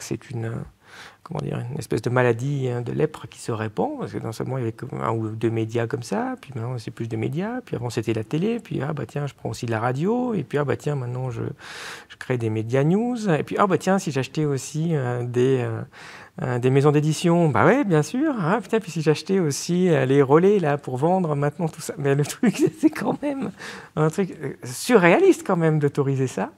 c'est comment dire, une espèce de maladie de lèpre qui se répand, parce que non seulement il y avait un ou deux médias comme ça, puis maintenant c'est plus de médias, puis avant c'était la télé, puis ah bah tiens je prends aussi de la radio, et puis ah bah tiens maintenant je crée des médias news, et puis ah bah tiens si j'achetais aussi des maisons d'édition, bah ouais bien sûr, hein, putain, puis si j'achetais aussi les relais là pour vendre maintenant tout ça, mais le truc c'est quand même un truc surréaliste quand même d'autoriser ça.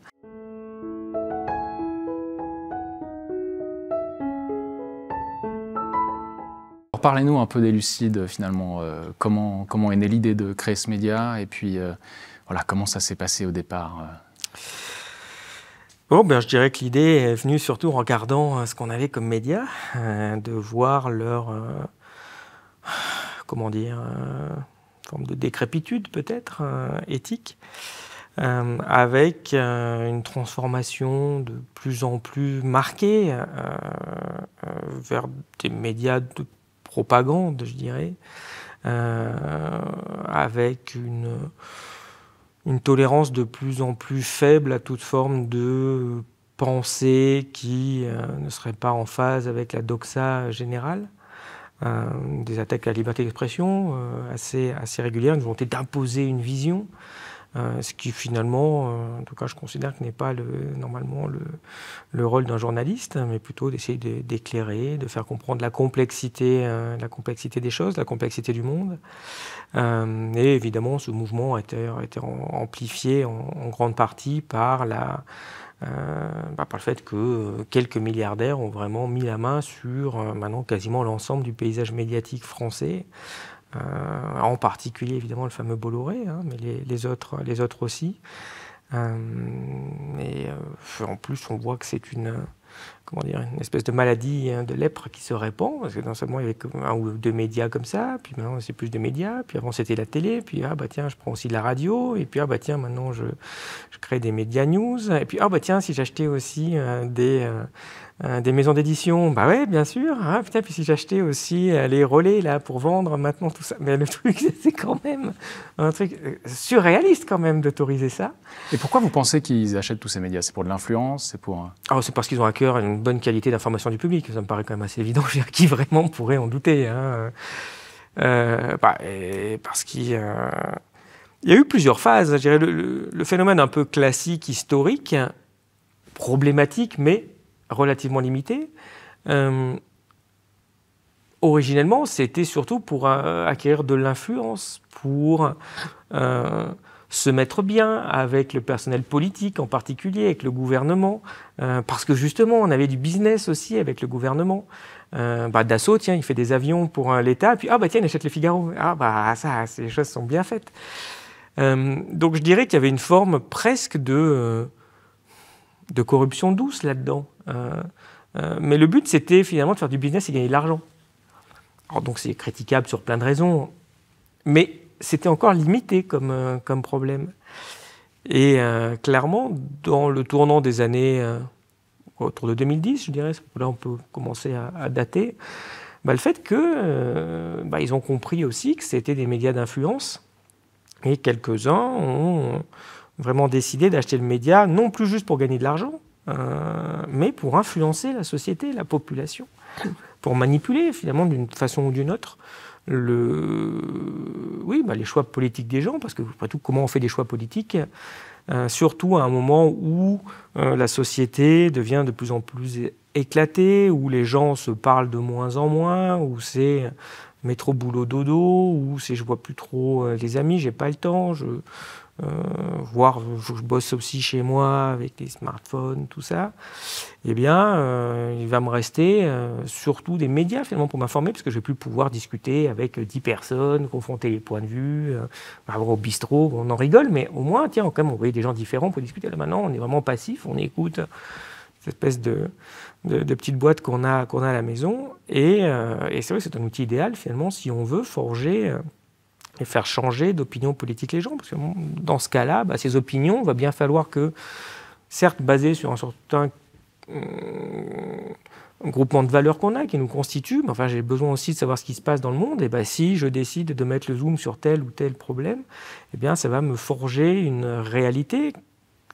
Parlez-nous un peu des Lucides, finalement. Comment est née l'idée de créer ce média et puis voilà, comment ça s'est passé au départ Bon, ben, je dirais que l'idée est venue surtout en regardant ce qu'on avait comme média, de voir leur, comment dire, forme de décrépitude peut-être, éthique, avec une transformation de plus en plus marquée vers des médias de propagande, je dirais, avec une tolérance de plus en plus faible à toute forme de pensée qui ne serait pas en phase avec la doxa générale. Des attaques à la liberté d'expression assez régulières, une volonté d'imposer une vision, ce qui finalement, en tout cas je considère que n'est pas normalement le rôle d'un journaliste, mais plutôt d'essayer d'éclairer, de faire comprendre la complexité des choses, la complexité du monde. Et évidemment ce mouvement a été amplifié en grande partie par par le fait que quelques milliardaires ont vraiment mis la main sur maintenant quasiment l'ensemble du paysage médiatique français, en particulier évidemment le fameux Bolloré, hein, mais les autres aussi. Et en plus on voit que c'est une espèce de maladie de lèpre qui se répand, parce que non seulement il y avait un ou deux médias comme ça, puis maintenant c'est plus de médias, puis avant c'était la télé, puis ah bah tiens je prends aussi de la radio, et puis ah bah tiens maintenant je crée des médias news, et puis ah bah tiens si j'achetais aussi des maisons d'édition, bah ouais bien sûr, hein, putain, puis si j'achetais aussi les relais là pour vendre maintenant tout ça, mais le truc c'est quand même un truc surréaliste quand même d'autoriser ça. Et pourquoi vous pensez qu'ils achètent tous ces médias? C'est pour de l'influence? C'est pour... C'est parce qu'ils ont à cœur une bonne qualité d'information du public. Ça me paraît quand même assez évident. Qui vraiment pourrait en douter, hein. Parce qu'il y a eu plusieurs phases. Je dirais le phénomène un peu classique, historique, problématique, mais relativement limité. Originellement, c'était surtout pour acquérir de l'influence, pour se mettre bien avec le personnel politique, en particulier avec le gouvernement, parce que justement, on avait du business aussi avec le gouvernement. Dassault, tiens, il fait des avions pour l'État, puis ah bah tiens, il achète le Figaro. Ah bah ça, les choses sont bien faites. Donc je dirais qu'il y avait une forme presque de corruption douce là-dedans. Mais le but, c'était finalement de faire du business et gagner de l'argent. Alors donc c'est critiquable sur plein de raisons, mais c'était encore limité comme problème. Et clairement, dans le tournant des années autour de 2010, je dirais, là on peut commencer à dater, le fait que ils ont compris aussi que c'était des médias d'influence, et quelques-uns ont vraiment décidé d'acheter le média, non plus juste pour gagner de l'argent, mais pour influencer la société, la population, pour manipuler finalement d'une façon ou d'une autre les choix politiques des gens, parce que après tout, comment on fait des choix politiques, surtout à un moment où la société devient de plus en plus éclatée, où les gens se parlent de moins en moins, où c'est métro boulot dodo, où c'est je vois plus trop les amis, j'ai pas le temps, je bosse aussi chez moi avec des smartphones, tout ça, il va me rester surtout des médias finalement pour m'informer, parce que je vais plus pouvoir discuter avec 10 personnes, confronter les points de vue, au bistrot, on en rigole, mais au moins, tiens, quand même, on voyait des gens différents pour discuter. Là maintenant, on est vraiment passif, on écoute cette espèce de petite boîte qu'on a à la maison, et c'est vrai que c'est un outil idéal finalement si on veut forger et faire changer d'opinion politique les gens, parce que dans ce cas-là, ces opinions, il va bien falloir que, certes basées sur un certain groupement de valeurs qu'on a, qui nous constitue, mais enfin j'ai besoin aussi de savoir ce qui se passe dans le monde, et si je décide de mettre le zoom sur tel ou tel problème, ça va me forger une réalité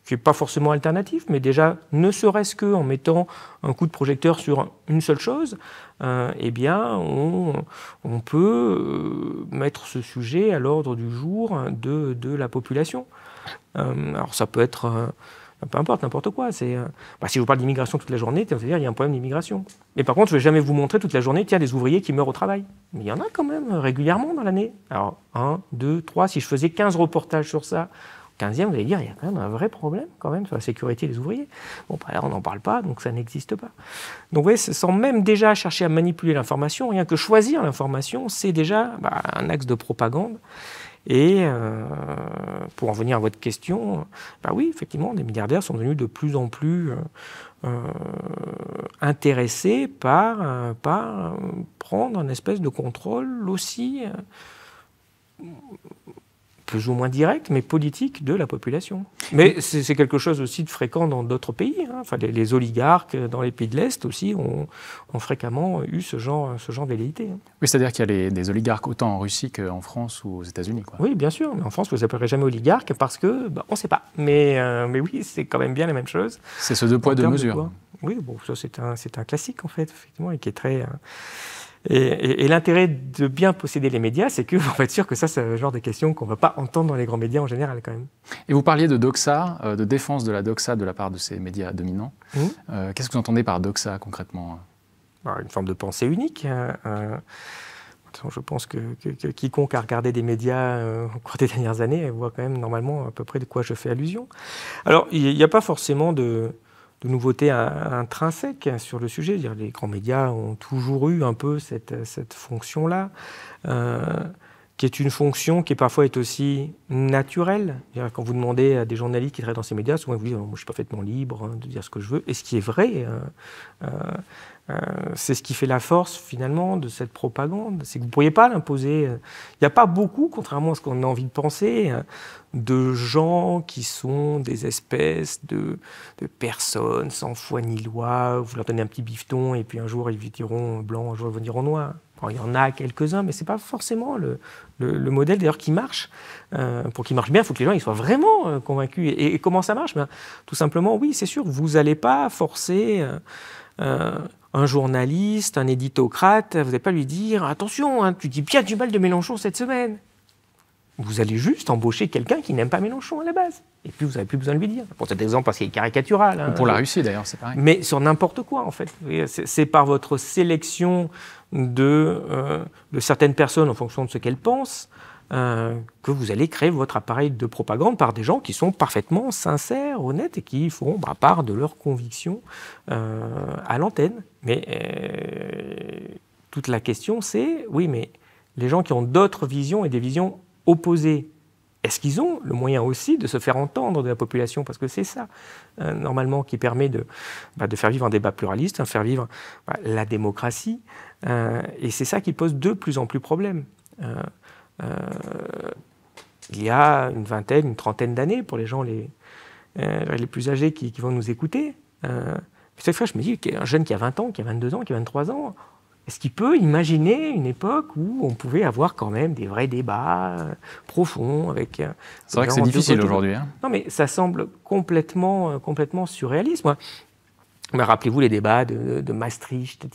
qui n'est pas forcément alternatif, mais déjà, ne serait-ce qu'en mettant un coup de projecteur sur une seule chose, eh bien, on peut mettre ce sujet à l'ordre du jour de la population. Alors ça peut être... peu importe, n'importe quoi. Si je vous parle d'immigration toute la journée, c'est-à-dire qu'il y a un problème d'immigration. Mais par contre, je ne vais jamais vous montrer toute la journée, tiens, des ouvriers qui meurent au travail. Mais il y en a quand même régulièrement dans l'année. Alors, 1, 2, 3, si je faisais 15 reportages sur ça, au 15e, vous allez dire, il y a quand même un vrai problème quand même sur la sécurité des ouvriers. Bon, bah, là, on n'en parle pas, donc ça n'existe pas. Donc, vous voyez, sans même déjà chercher à manipuler l'information, rien que choisir l'information, c'est déjà un axe de propagande. Et pour en venir à votre question, oui, effectivement, les milliardaires sont devenus de plus en plus intéressés par prendre une espèce de contrôle aussi plus ou moins direct, mais politique de la population. Mais c'est quelque chose aussi de fréquent dans d'autres pays. Hein. Enfin, les oligarques dans les pays de l'Est aussi ont fréquemment eu ce genre de velléité. Oui, c'est-à-dire qu'il y a des oligarques autant en Russie qu'en France ou aux États-Unis, quoi. Oui, bien sûr. Mais en France, vous ne les appellerez jamais oligarques parce que on ne sait pas. Mais oui, c'est quand même bien la même chose. C'est ce deux poids, deux mesures. Oui, bon, ça c'est un classique en fait, effectivement, et qui est très... Et l'intérêt de bien posséder les médias, c'est qu'on va être sûr que ça, c'est le genre de questions qu'on ne va pas entendre dans les grands médias en général, quand même. Et vous parliez de doxa, de défense de la doxa de la part de ces médias dominants. Qu'est-ce que vous entendez par doxa, concrètement ? Une forme de pensée unique. Je pense que quiconque a regardé des médias au cours des dernières années voit quand même normalement à peu près de quoi je fais allusion. Alors, il n'y a pas forcément de nouveautés intrinsèques sur le sujet. Les grands médias ont toujours eu un peu cette fonction-là, qui est une fonction qui parfois est aussi naturelle. Quand vous demandez à des journalistes qui travaillent dans ces médias, souvent ils vous disent « moi je suis parfaitement libre de dire ce que je veux ». Et ce qui est vrai, c'est ce qui fait la force finalement de cette propagande. C'est que vous ne pourriez pas l'imposer. Il n'y a pas beaucoup, contrairement à ce qu'on a envie de penser, de gens qui sont des espèces de personnes sans foi ni loi. Vous leur donnez un petit bifton et puis un jour ils vous diront blanc, un jour ils vous diront noir. Alors, il y en a quelques-uns, mais ce n'est pas forcément le modèle d'ailleurs qui marche. Pour qu'il marche bien, il faut que les gens ils soient vraiment convaincus. Et comment ça marche ? Tout simplement, oui, c'est sûr, vous n'allez pas forcer un journaliste, un éditocrate, vous n'allez pas lui dire « Attention, hein, tu dis bien du mal de Mélenchon cette semaine ». Vous allez juste embaucher quelqu'un qui n'aime pas Mélenchon à la base. Et puis, vous n'avez plus besoin de lui dire. Pour cet exemple, parce qu'il est caricatural. Hein, ou pour la Russie, d'ailleurs, c'est pareil. Mais sur n'importe quoi, en fait. C'est par votre sélection de certaines personnes en fonction de ce qu'elles pensent que vous allez créer votre appareil de propagande par des gens qui sont parfaitement sincères, honnêtes et qui font part de leurs convictions à l'antenne. Mais toute la question, c'est, oui, mais les gens qui ont d'autres visions et des visions opposées, est-ce qu'ils ont le moyen aussi de se faire entendre de la population ? Parce que c'est ça, normalement, qui permet de faire vivre un débat pluraliste, de faire vivre la démocratie. Et c'est ça qui pose de plus en plus problème. Il y a une vingtaine, une trentaine d'années, pour les gens les plus âgés qui vont nous écouter, cette fois, je me dis, un jeune qui a 20 ans, qui a 22 ans, qui a 23 ans, est-ce qu'il peut imaginer une époque où on pouvait avoir quand même des vrais débats profonds avec... C'est vrai que c'est difficile aujourd'hui. Hein. Non, mais ça semble complètement surréaliste. Mais rappelez-vous les débats de Maastricht,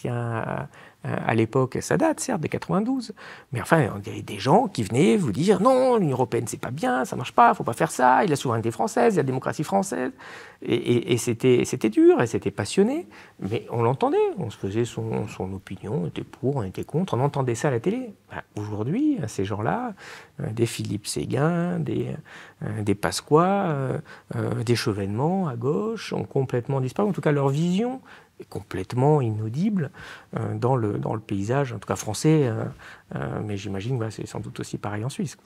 à l'époque, ça date certes de 92, mais enfin, il y avait des gens qui venaient vous dire non, l'Union européenne c'est pas bien, ça marche pas, faut pas faire ça, il y a la souveraineté française, il y a la démocratie française, et c'était dur, et c'était passionné, mais on l'entendait, on se faisait son opinion, on était pour, on était contre, on entendait ça à la télé. Aujourd'hui, ces gens-là, des Philippe Séguin, des Pasqua, des Chevènement à gauche, ont complètement disparu, en tout cas leur vision est complètement inaudible dans le paysage, en tout cas français, mais j'imagine que c'est sans doute aussi pareil en Suisse.